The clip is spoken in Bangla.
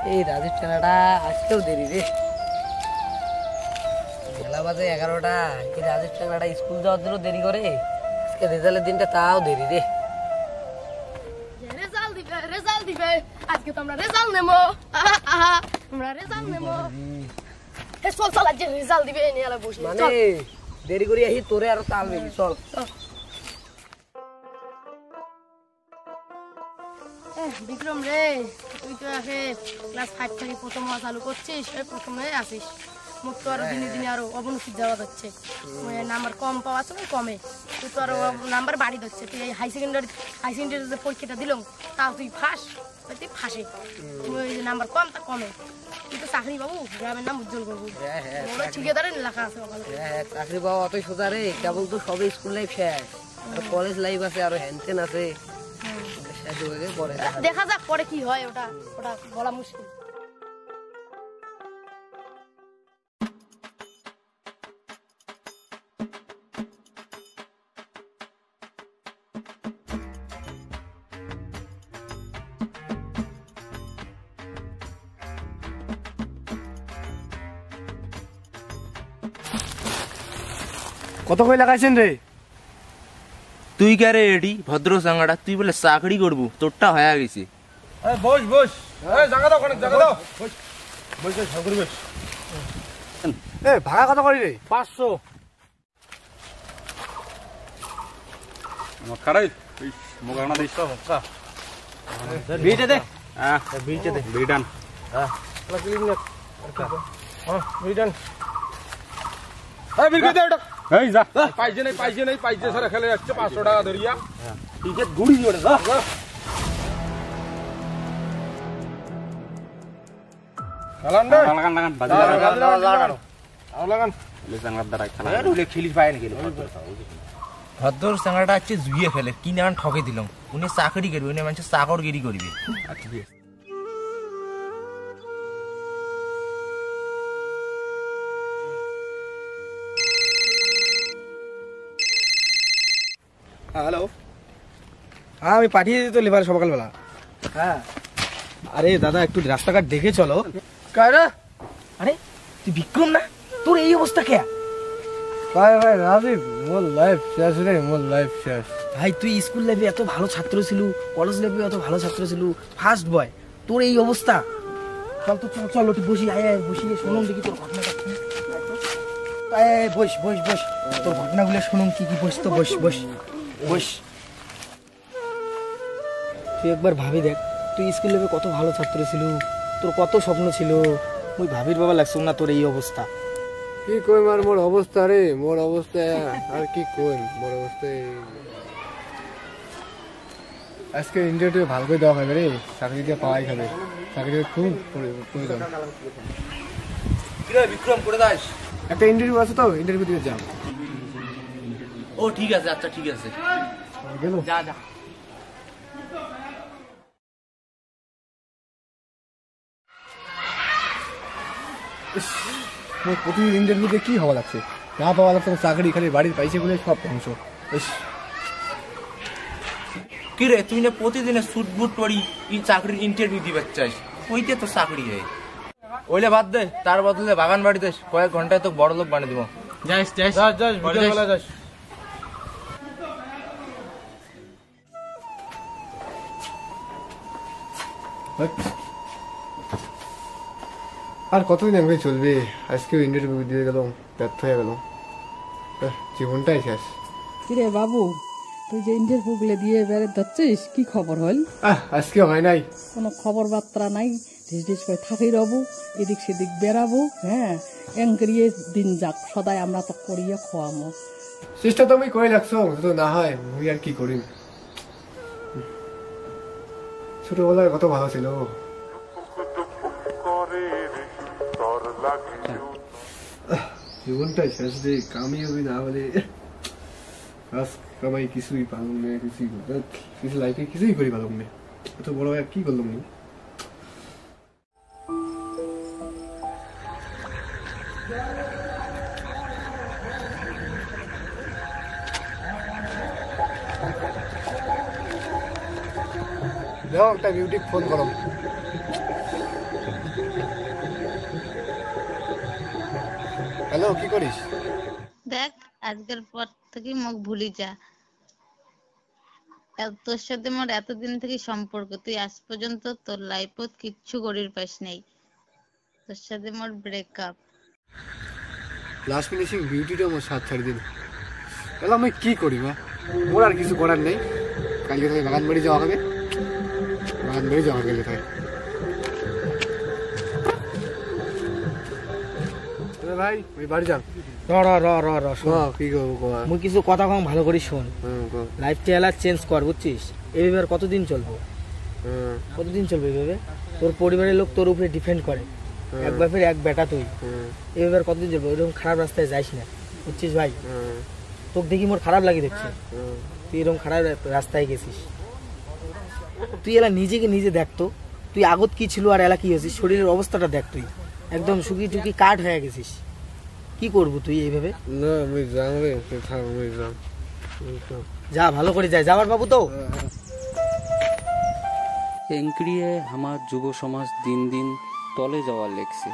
এই রাজীব চালাটা আজকেও দেরি রে, বেলা বাজে 11টা। এই রাজীব চালাটা স্কুল যাওয়ার জন্য দেরি করে, আজকে রেজাল্টের দিনটা তাও দেরি রে। রেজাল্ট দিবে আজকে তো আমরা রেজাল্ট নেবো, আমরা রেজাল্ট নেবো। চল চল আজকে রেজাল্ট দিবে নিয়ে আলো বসে মানে দেরি করে আহি তোরে আরো তাল বেবি চল। বিক্রম রে, তুই তো আগে ক্লাস 5 থেকে প্রথম হওয়া চালু করছিস, প্রথমে আসিস। মুখ তো আরো দিনে দিনে আরো অবনতি যাওয়া যাচ্ছে, নাম্বার কম পাওয়া তো কমে, তুই তো আরো নাম্বার বাড়ি যাচ্ছে। তুই এই হাই সেকেন্ডারি যে পরীক্ষাটা দিলাম তাও তুই তুই ফাঁসে, ওই যে নাম্বার কম তা কমে। তুই তো চাকরি পাবো, গ্রামের নাম উজ্জ্বল করবো, ঠিকাদারের লেখা আছে। চাকরি পাওয়া অতই সোজা রে, কেবল তো সবে স্কুল লাইফ শেষ, আর কলেজ লাইফ আছে, আরো হ্যান্ডটেন আছে। দেখা যাক পরে কি হয়, ওটা ওটা বলা মুশকিল। কত কই লাগাইছেন রে? তুই কে রে এডি ভদ্র সাঙ্গাটা, তুই বলে চাকরি করবো, তোরটা হয়ে গেছে। বস বস, জায়গা দাও, জায়গা দাও, বস বস ঠাকুর বস। ভাড়া কত করি রে? 500। আমার খারাই মোগানা দিছ হক্কা বিটে দে। বিটে দে বিডান ক্লিন না। বিডান বিল করে দে ওটা। এই যা পাইছে নাই স্যার খেলে যাচ্ছে 500 টাকা ধরিয়া। টিকেট গুড়ি দিও যা লাগান বাজার ভদ্র সাঙ্গাটা হচ্ছে জুইয়ে ফেলে, কি না ঠকে দিলাম। উনি চাকরি করবে, উনি মানুষের চাকরগিরি করবে। হ্যালো, হ্যাঁ আমি পাঠিয়ে দিই তো লেবার সকালবেলা। হ্যাঁ আরে দাদা একটু রাস্তাঘাট দেখে চলো। কারা? আরে তুই বিক্রম না, তোর এই অবস্থা কে? ভাই রাজীব, মোর লাইফ শেষ রে, মোর লাইফ শেষ। ভাই তুই স্কুল লাইফে এত ভালো ছাত্র ছিল, কলেজ লাইফে এত ভালো ছাত্র ছিল, ফার্স্ট বয়, তোর এই অবস্থা। চল তো চল চল, তুই বসি, আয় বসিয়ে শুনুন দেখি তোর ঘটনাটা কি। বস বস বস, তোর ঘটনাগুলো শুনুন কি কি। বস তো বস বস বস। তুই একবার ভাবি দেখ, তুই স্কুল লাইফে কত ভালো ছাত্র ছিল, তোর কত স্বপ্ন ছিল। মুই ভাবির বাবা লাগছো না তোর এই অবস্থা। কি কইম আর মোর অবস্থা রে, মোর অবস্থা আর কি কইম, মোর অবস্থা আজকে ইন্টারভিউ ভালো করে দেওয়া হবে রে, চাকরিটা পাওয়াই খাবে, চাকরিটা খুব প্রয়োজন। বিক্রম করে দাস, একটা ইন্টারভিউ আছে তো, ইন্টারভিউ দিয়ে যাও। ও ঠিক আছে, আচ্ছা ঠিক আছে, গেল যা যা। মোর প্রতিদিন ইন্টারভিউতে কি হওয়া লাগছে, না পাওয়া লাগছে চাকরি, খালি বাড়ির পয়সা গুলো সব ধ্বংস। কি রে তুই না প্রতিদিনে সুট বুট পরি চাকরির ইন্টারভিউ দিবার চাস, ওইতে তো চাকরি হয়। ওইলে বাদ দে, তার বদলে বাগান বাড়িতে কয়েক ঘন্টায় তো বড় লোক বানিয়ে দিব। যাস যাস যাস বিকেলবেলা যাস। আর কতদিন এমনি চলবে, আজকেও ইন্টারভিউ দিয়ে গেলাম, ব্যর্থ হয়ে গেলাম, জীবনটাই শেষ। কিরে বাবু, তুই যে ইন্টারভিউ গুলো দিয়ে বেড়ে যাচ্ছিস, কি খবর হল? আজকে হয় নাই, কোনো খবর বার্তা নাই, ঢিস ঢিস করে থাকি রবো, এদিক সেদিক বেড়াবো। হ্যাঁ এং করিয়ে দিন যাক, সদাই আমরা তো করিয়ে খাওয়ামো। চেষ্টা তো আমি করে লাগছো, তো না হয় মুই আর কি করিম। ছোটবেলায় কত ভালো ছিল, জীবনটাই শেষ রে। কামি হবি না হলে কাজ কামাই কিছুই পালন নেই, কিছু লাইফে কিছুই করি পালন নেই। এত বড় ভাই কি করলাম নি। একটা বিউটি ফোন করো। হ্যালো, কি করিস? দেখ আজকের পর থেকে মুখ ভুলি যা। তোর সাথে মোর এতদিন থেকে সম্পর্ক, তুই আজ পর্যন্ত তোর লাইফত কিচ্ছু করির পাস নাই। তোর সাথে মোর ব্রেকআপ। লাস্ট ফিনিশিং বিউটিটা আমার সাথ ছাড়ি দিন। তাহলে আমি কি করি মা? মোর আর কিছু করার নেই। কালকে থেকে বাগান বাড়ি যাওয়া হবে। বাগান বাড়ি যাওয়া গেলে তাই ভাই ওই বাড়ি যান। র র র র র শোন, কি করবো? মুই কিছু কথা কম ভালো করে শোন। হুম। লাইফস্টাইল আর চেঞ্জ কর, বুঝছিস? এইভাবে আর কতদিন চলবো? কতদিন চলবে এইভাবে? তোর পরিবারের লোক তোর উপরে ডিপেন্ড করে, এক বাপের এক বেটা তুই। এইভাবে আর কতদিন চলবে? এরকম খারাপ রাস্তায় যাইস না, বুঝছিস ভাই? তোকে দেখি মোর খারাপ লাগে দেখছি, তুই এরকম খারাপ রাস্তায় গেছিস। তুই এলা নিজেকে নিজে দেখতো, তুই আগত কি ছিল আর এলা কি হয়েছিস, শরীরের অবস্থাটা দেখ। তুই একদম শুকি টুকি কাঠ হয়ে গেছিস। কি করবো তুই এইভাবে? না আমি যাম রে, থাম আমি যাম। যা, ভালো করে যাই, যাওয়ার বাবু তো। এনক্রিয়ে আমার যুব সমাজ দিন দিন তলে যাওয়ার লেগছে।